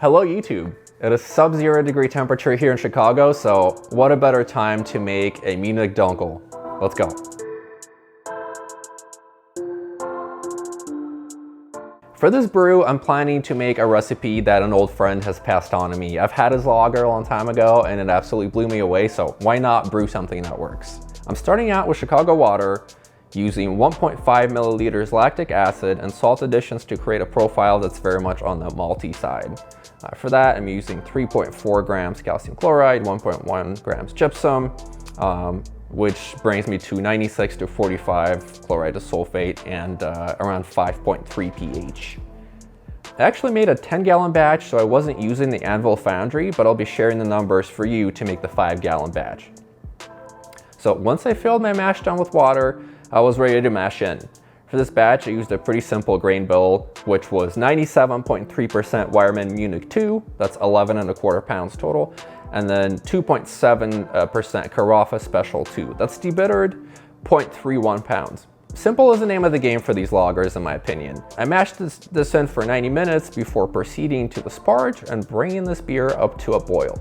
Hello YouTube! It is sub-zero degree temperature here in Chicago, so what a better time to make a Munich Dunkel. Let's go. For this brew, I'm planning to make a recipe that an old friend has passed on to me. I've had his lager a long time ago and it absolutely blew me away, so why not brew something that works? I'm starting out with Chicago water, using 1.5 milliliters lactic acid and salt additions to create a profile that's very much on the malty side. For that, I'm using 3.4 grams calcium chloride, 1.1 grams gypsum, which brings me to 96 to 45 chloride to sulfate and around 5.3 pH. I actually made a 10-gallon batch, so I wasn't using the Anvil Foundry, but I'll be sharing the numbers for you to make the 5-gallon batch. So once I filled my mash tun with water, I was ready to mash in. For this batch, I used a pretty simple grain bill, which was 97.3% Weyermann Munich 2, that's 11¼ pounds total, and then 2.7% Carafa Special 2, that's debittered, 0.31 pounds. Simple is the name of the game for these lagers, in my opinion. I mashed this in for 90 minutes before proceeding to the sparge and bringing this beer up to a boil.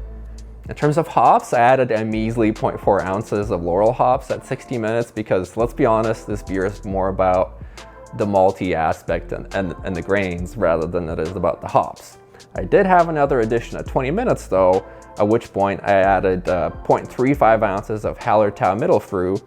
In terms of hops, I added a measly 0.4 ounces of Loral hops at 60 minutes because, let's be honest, this beer is more about the malty aspect and the grains rather than it is about the hops. I did have another addition at 20 minutes though, at which point I added 0.35 ounces of H Mittefrueh,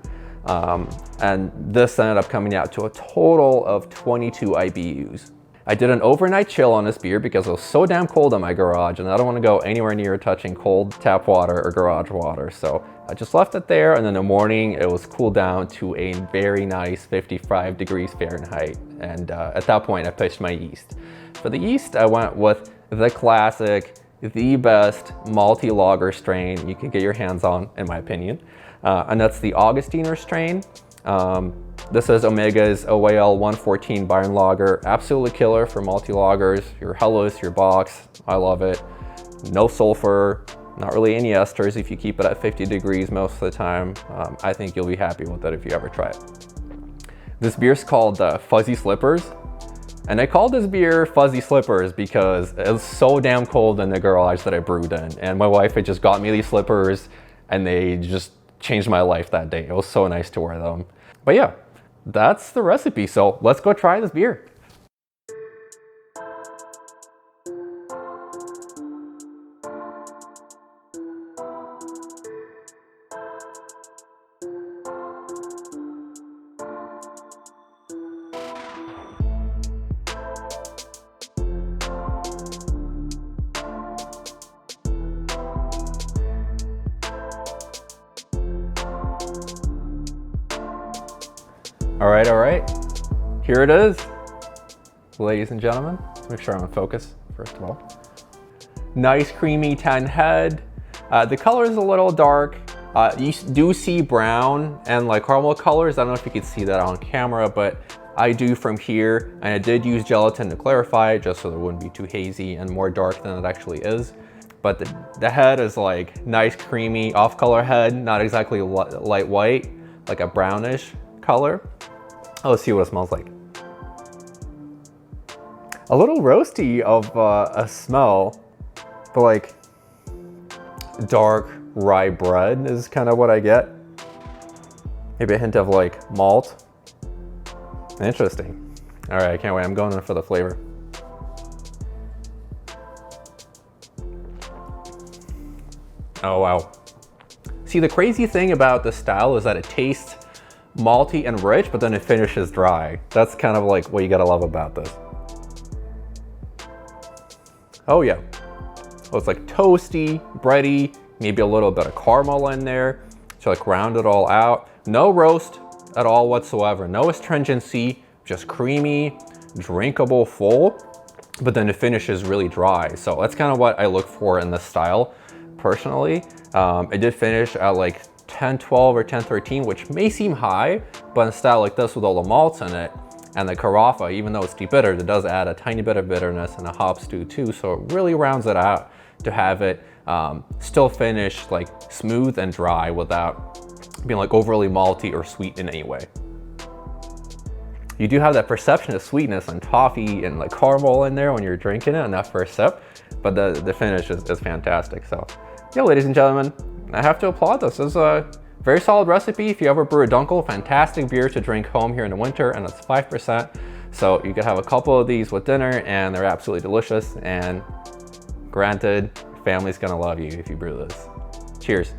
and this ended up coming out to a total of 22 IBUs. I did an overnight chill on this beer because it was so damn cold in my garage and I don't want to go anywhere near touching cold tap water or garage water. So I just left it there, and in the morning it was cooled down to a very nice 55 degrees Fahrenheit. And at that point I pitched my yeast. For the yeast, I went with the classic, the best malty lager strain you can get your hands on, in my opinion. And that's the Augustiner strain. This is Omega's OAL 114 Bayern lager. Absolutely killer for malty lagers, your Helles, your Box. I love it. No sulfur, not really any esters if you keep it at 50 degrees most of the time. I think you'll be happy with it if you ever try it. This beer's called Fuzzy Slippers. And I called this beer Fuzzy Slippers because it was so damn cold in the garage that I brewed in. And my wife had just got me these slippers and they just changed my life that day. It was so nice to wear them. But yeah, that's the recipe. So let's go try this beer. All right, here it is, ladies and gentlemen. Let's make sure I'm in focus, first of all. Nice creamy tan head. The color is a little dark. You do see brown and like caramel colors. I don't know if you can see that on camera, but I do from here. And I did use gelatin to clarify it just so it wouldn't be too hazy and more dark than it actually is. But the head is like nice creamy off-color head, not exactly light white, like a brownish color. Let's see what it smells like. A little roasty of a smell, but like dark rye bread is kind of what I get. Maybe a hint of like malt. Interesting. All right, I can't wait. I'm going in for the flavor. Oh, wow. See, the crazy thing about this style is that it tastes malty and rich, but then it finishes dry. That's kind of like what you gotta love about this. Oh yeah. Oh, it's like toasty, bready, maybe a little bit of caramel in there to like round it all out. No roast at all whatsoever. No astringency, just creamy, drinkable, full, but then it finishes really dry. So that's kind of what I look for in this style personally. It did finish at like 10-12 or 10-13, which may seem high, but in a style like this with all the malts in it and the Carafa, even though it's debittered, it does add a tiny bit of bitterness and a hop stew too, so it really rounds it out to have it still finish like smooth and dry without being like overly malty or sweet in any way. You do have that perception of sweetness and toffee and like caramel in there when you're drinking it in that first sip, but the finish is fantastic. So yeah, ladies and gentlemen, I have to applaud this. This is a very solid recipe. If you ever brew a Dunkel, fantastic beer to drink home here in the winter, and it's 5%. So you could have a couple of these with dinner and they're absolutely delicious. And granted, family's gonna love you if you brew this. Cheers.